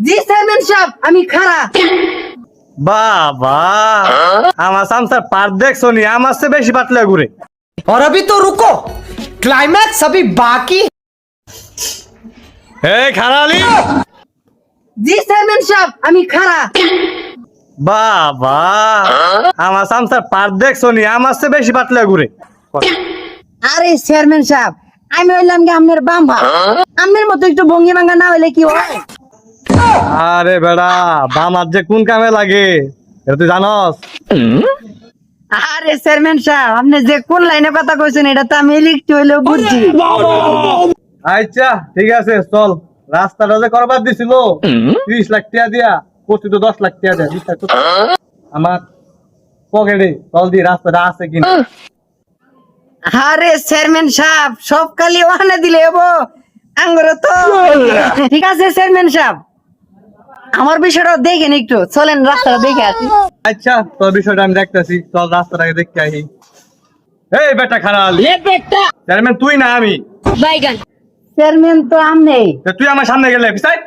জি chairman সাহেব আমি খাড়া। বাবা আমার সামসার পার দেখছো নি আমার চেয়ে বেশি পাতলা ঘুরে। और अभी तो रुको, क्लाइमैक्स अभी बाकी। এই খারালি জি চেয়ারম্যান সাহেব আমি খাড়া। বাবা আমার সামসার পার দেখছো নি আমার চেয়ে বেশি পাতলা ঘুরে। আরে চেয়ারম্যান সাহেব আমি হইলাম কি আপনার বাম্বা, আপনার মতো একটু ভঙ্গি ভাঙ্গা না হইলে কি হয়? আরে বেড়া বামার যে কোন কামে লাগে এটা তুই জানস? আরে চেয়ারম্যান সাহেব আপনি যে কোন লাইনে কথা কইছেন এটা তো আমি লিখতে হইলেও বুঝছি। আচ্ছা ঠিক আছে চল, রাস্তাটা যে করবার দিছিল 30 লাখ টাকা দিয়া করছি তো 10 লাখ টাকা দেয়া বিশ্বাস কর। আমার পকেটে চল দি রাস্তাটা আছে কিনা। আরে চেয়ারম্যান সাহেব সব খালি ওখানে দিলে হবো আঙ্গুর তো ঠিক আছে চেয়ারম্যান সাহেব আমার বিষয়টা দেখেন একটু, চলেন রাস্তাটা দেখে আসি। আচ্ছা তোর বিষয়টা আমি দেখতেছি, চল রাস্তাটাকে দেখতে আসি। এই বেটা খারালি চেয়ারম্যান তুই না আমি, চেয়ারম্যান তো আমনে। তা তুই আমার সামনে গেলে বিসাই